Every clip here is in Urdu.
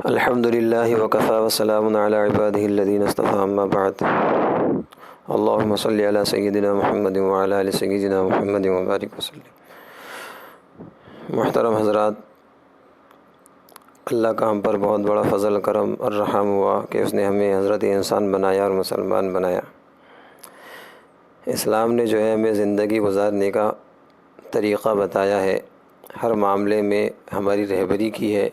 الحمد للہ وکفی وسلام علی عبادہ الذین اصطفی اما بعد اللہم صلی علی سیدنا محمد وعلی آل سیدنا محمد وبارک وسلم۔ محترم حضرات، اللہ کا ہم پر بہت بڑا فضل کرم اور رحم ہوا کہ اس نے ہمیں حضرت انسان بنایا اور مسلمان بنایا۔ اسلام نے جو ہے ہمیں زندگی گزارنے کا طریقہ بتایا ہے، ہر معاملے میں ہماری رہبری کی ہے۔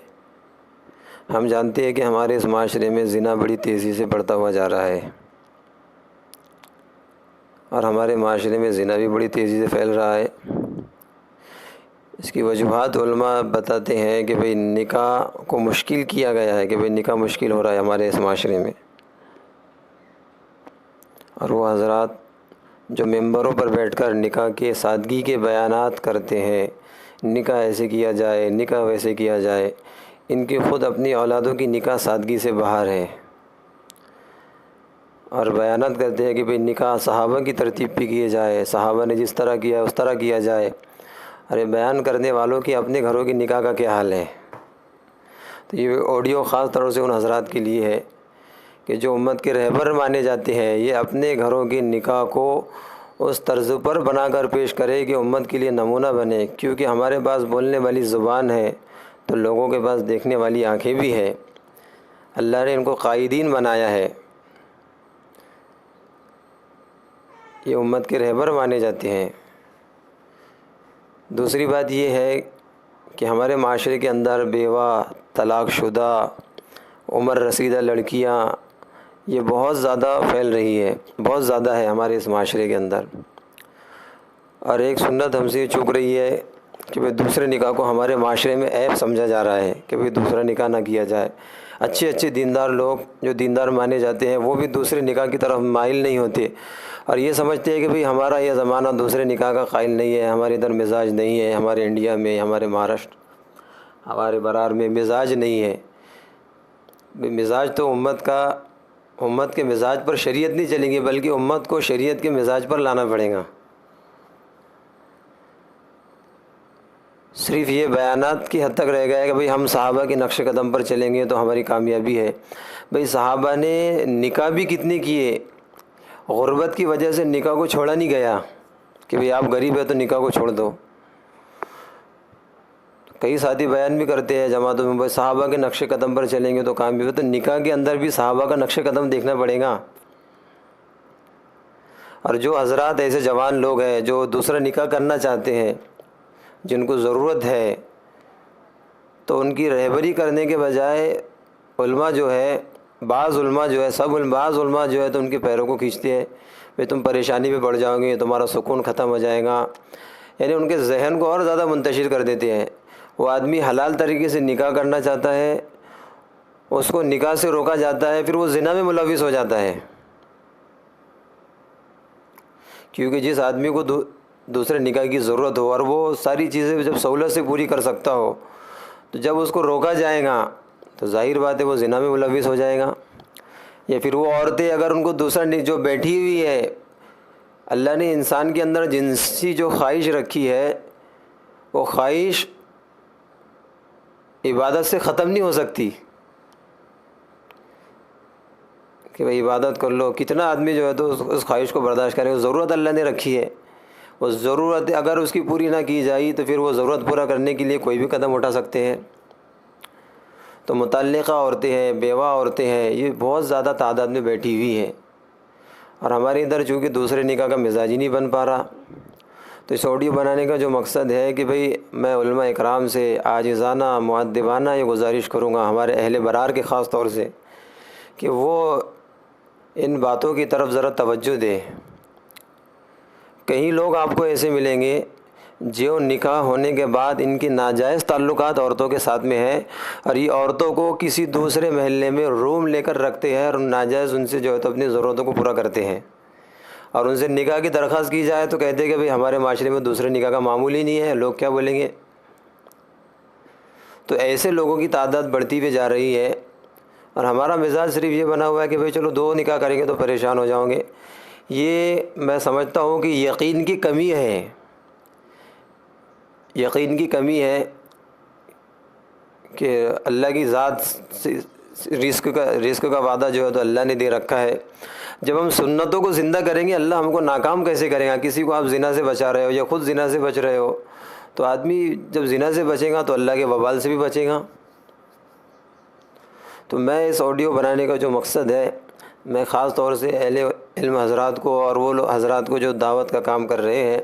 ہم جانتے ہیں کہ ہمارے اس معاشرے میں زنا بڑی تیزی سے بڑھتا ہوا جا رہا ہے، اور ہمارے معاشرے میں زنا بھی بڑی تیزی سے پھیل رہا ہے۔ اس کی وجوہات علماء بتاتے ہیں کہ بھئی نکاح کو مشکل کیا گیا ہے، کہ بھئی نکاح مشکل ہو رہا ہے ہمارے اس معاشرے میں، اور وہ حضرات جو ممبروں پر بیٹھ کر نکاح کے سادگی کے بیانات کرتے ہیں، نکاح ایسے کیا جائے، نکاح ویسے کیا جائے، ان کی خود اپنی اولادوں کی نکاح سادگی سے باہر ہے، اور بیانات کرتے ہیں کہ بھئی نکاح صحابہ کی ترتیب پہ کیے جائے، صحابہ نے جس طرح کیا اس طرح کیا جائے۔ ارے بیان کرنے والوں کی اپنے گھروں کی نکاح کا کیا حال ہے؟ تو یہ آڈیو خاص طور سے ان حضرات کے لیے ہے کہ جو امت کے رہبر مانے جاتے ہیں، یہ اپنے گھروں کی نکاح کو اس طرز پر بنا کر پیش کرے کہ امت کے لیے نمونہ بنے، کیونکہ ہمارے پاس بولنے والی زبان ہے تو لوگوں کے پاس دیکھنے والی آنکھیں بھی ہے۔ اللہ نے ان کو قائدین بنایا ہے، یہ امت کے رہبر مانے جاتے ہیں۔ دوسری بات یہ ہے کہ ہمارے معاشرے کے اندر بیوہ، طلاق شدہ، عمر رسیدہ لڑکیاں یہ بہت زیادہ پھیل رہی ہے، بہت زیادہ ہے ہمارے اس معاشرے کے اندر، اور ایک سنت ہم سے چوک رہی ہے کہ بھئی دوسرے نکاح کو ہمارے معاشرے میں عیب سمجھا جا رہا ہے کہ بھئی دوسرا نکاح نہ کیا جائے۔ اچھے اچھے دیندار لوگ جو دیندار مانے جاتے ہیں وہ بھی دوسرے نکاح کی طرف مائل نہیں ہوتے، اور یہ سمجھتے ہیں کہ بھئی ہمارا یہ زمانہ دوسرے نکاح کا قائل نہیں ہے، ہمارے ادھر مزاج نہیں ہے، ہمارے انڈیا میں، ہمارے مہاراشٹر، ہمارے برار میں مزاج نہیں ہے۔ مزاج تو امت کے مزاج پر شریعت نہیں چلیں گی، بلکہ امت کو شریعت کے مزاج پر لانا پڑے گا۔ صرف یہ بیانات کی حد تک رہ گیا ہے کہ بھئی ہم صحابہ کے نقش قدم پر چلیں گے تو ہماری کامیابی ہے۔ بھئی صحابہ نے نکاح بھی کتنے کیے، غربت کی وجہ سے نکاح کو چھوڑا نہیں گیا کہ بھئی آپ غریب ہے تو نکاح کو چھوڑ دو۔ کئی ساتھی بیان بھی کرتے ہیں جماعتوں میں، بھئی صحابہ کے نقش قدم پر چلیں گے تو کامیابی ہے، تو نکاح کے اندر بھی صحابہ کا نقش قدم دیکھنا پڑے گا۔ اور جو حضرات ایسے جوان لوگ ہیں جو دوسرا نکاح کرنا چاہتے ہیں، جن کو ضرورت ہے، تو ان کی رہبری کرنے کے بجائے علماء جو ہے، بعض علماء جو ہے، بعض علماء جو ہے تو ان کے پیروں کو کھینچتے ہیں، بھئی تم پریشانی میں پڑ جاؤ گے، تمہارا سکون ختم ہو جائے گا، یعنی ان کے ذہن کو اور زیادہ منتشر کر دیتے ہیں۔ وہ آدمی حلال طریقے سے نکاح کرنا چاہتا ہے، اس کو نکاح سے روکا جاتا ہے، پھر وہ زنا میں ملوث ہو جاتا ہے، کیونکہ جس آدمی کو دوسرے نکاح کی ضرورت ہو اور وہ ساری چیزیں جب سہولت سے پوری کر سکتا ہو، تو جب اس کو روکا جائے گا تو ظاہر بات ہے وہ زنا میں ملوث ہو جائے گا۔ یا پھر وہ عورتیں اگر ان کو دوسرا جو بیٹھی ہوئی ہے، اللہ نے انسان کے اندر جنسی جو خواہش رکھی ہے، وہ خواہش عبادت سے ختم نہیں ہو سکتی کہ بھئی عبادت کر لو۔ کتنا آدمی جو ہے تو اس خواہش کو برداشت کرے، ضرورت اللہ نے رکھی ہے، وہ ضرورت اگر اس کی پوری نہ کی جائے تو پھر وہ ضرورت پورا کرنے کے لیے کوئی بھی قدم اٹھا سکتے ہیں۔ تو متعلقہ عورتیں ہیں، بیوہ عورتیں ہیں، یہ بہت زیادہ تعداد میں بیٹھی ہوئی ہیں، اور ہمارے ادھر چونکہ دوسرے نکاح کا مزاج ہی نہیں بن پا رہا۔ تو اس آڈیو بنانے کا جو مقصد ہے کہ بھئی میں علماء اکرام سے عاجزانہ مؤدبانہ یہ گزارش کروں گا، ہمارے اہل برار کے خاص طور سے، کہ وہ ان باتوں کی طرف ذرا توجہ دے۔ کئی لوگ آپ کو ایسے ملیں گے جو نکاح ہونے کے بعد ان کی ناجائز تعلقات عورتوں کے ساتھ میں ہیں، اور یہ عورتوں کو کسی دوسرے محلے میں روم لے کر رکھتے ہیں اور ناجائز ان سے جو ہے تو اپنی ضرورتوں کو پورا کرتے ہیں، اور ان سے نکاح کی درخواست کی جائے تو کہتے ہیں کہ بھئی ہمارے معاشرے میں دوسرے نکاح کا معمول ہی نہیں ہے، لوگ کیا بولیں گے۔ تو ایسے لوگوں کی تعداد بڑھتی ہوئی جا رہی ہے، اور ہمارا مزاج صرف یہ بنا ہوا ہے کہ بھئی چلو 2 نکاح کریں گے تو پریشان ہو جاؤ گے۔ یہ میں سمجھتا ہوں کہ یقین کی کمی ہے، یقین کی کمی ہے کہ اللہ کی ذات سے رزق کا وعدہ جو ہے تو اللہ نے دے رکھا ہے۔ جب ہم سنتوں کو زندہ کریں گے اللہ ہم کو ناکام کیسے کرے گا؟ کسی کو آپ زنا سے بچا رہے ہو یا خود زنا سے بچ رہے ہو، تو آدمی جب زنا سے بچے گا تو اللہ کے وبال سے بھی بچے گا۔ تو میں اس آڈیو بنانے کا جو مقصد ہے، میں خاص طور سے اہل علم حضرات کو اور وہ حضرات کو جو دعوت کا کام کر رہے ہیں،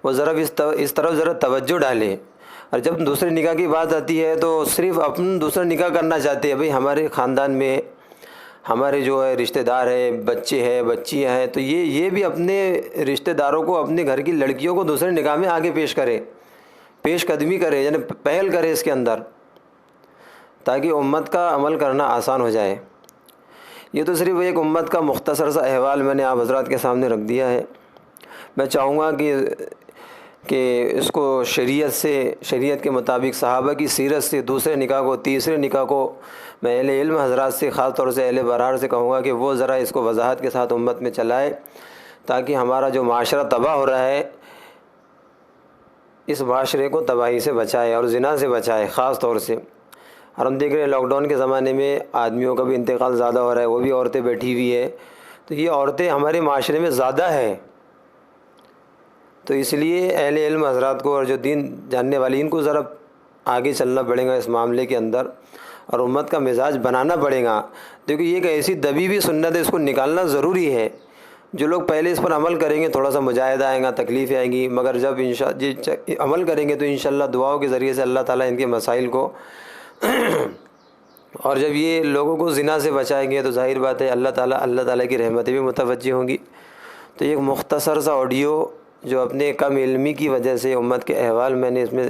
وہ ذرا اس طرف ذرا توجہ ڈالیں۔ اور جب دوسرے نکاح کی بات آتی ہے تو صرف اپنا دوسرا نکاح کرنا چاہتے ہیں، بھئی ہمارے خاندان میں ہمارے جو ہے رشتہ دار ہے، بچے ہیں، بچیاں ہیں، تو یہ بھی اپنے رشتہ داروں کو، اپنے گھر کی لڑکیوں کو دوسرے نکاح میں آگے پیش قدمی کرے، یعنی پہل کرے اس کے اندر، تاکہ امت کا عمل کرنا آسان ہو جائے۔ یہ تو صرف ایک امت کا مختصر سا احوال میں نے آپ حضرات کے سامنے رکھ دیا ہے۔ میں چاہوں گا کہ اس کو شریعت کے مطابق صحابہ کی سیرت سے دوسرے نکاح کو، تیسرے نکاح کو، میں اہل علم حضرات سے، خاص طور سے اہل برار سے کہوں گا کہ وہ ذرا اس کو وضاحت کے ساتھ امت میں چلائے، تاکہ ہمارا جو معاشرہ تباہ ہو رہا ہے اس معاشرے کو تباہی سے بچائے اور زنا سے بچائے خاص طور سے۔ اور ہم دیکھ رہے ہیں لاک ڈاؤن کے زمانے میں آدمیوں کا بھی انتقال زیادہ ہو رہا ہے، وہ بھی عورتیں بیٹھی ہوئی ہے، تو یہ عورتیں ہمارے معاشرے میں زیادہ ہیں۔ تو اس لیے اہل علم حضرات کو اور جو دین جاننے والی ان کو ذرا آگے چلنا پڑے گا اس معاملے کے اندر، اور امت کا مزاج بنانا پڑے گا، کیونکہ یہ ایک ایسی دبی ہوئی سنت ہے، اس کو نکالنا ضروری ہے۔ جو لوگ پہلے اس پر عمل کریں گے تھوڑا سا مجاہدہ آئے گا، تکلیفیں آئیں گی، مگر جب عمل کریں گے تو انشاءاللہ دعاؤں کے ذریعے سے اللہ تعالیٰ ان کے مسائل کو اور جب یہ لوگوں کو زنا سے بچائیں گے تو ظاہر بات ہے اللہ تعالیٰ کی رحمتیں بھی متوجہ ہوں گی۔ تو ایک مختصر سا آڈیو جو اپنے کم علمی کی وجہ سے امت کے احوال میں نے اس میں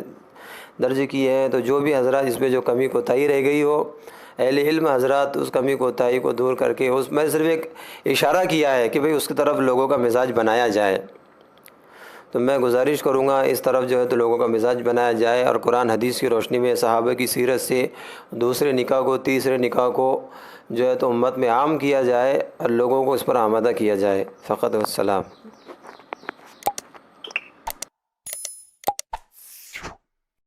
درج کیے ہیں، تو جو بھی حضرات اس میں جو کمی کوتاہی رہ گئی ہو، اہل علم حضرات اس کمی کوتاہی کو دور کر کے میں صرف ایک اشارہ کیا ہے کہ بھئی اس کی طرف لوگوں کا مزاج بنایا جائے۔ تو میں گزارش کروں گا اس طرف جو ہے تو لوگوں کا مزاج بنایا جائے، اور قرآن حدیث کی روشنی میں صحابہ کی سیرت سے دوسرے نکاح کو، تیسرے نکاح کو جو ہے تو امت میں عام کیا جائے اور لوگوں کو اس پر آمادہ کیا جائے۔ فقط والسلام۔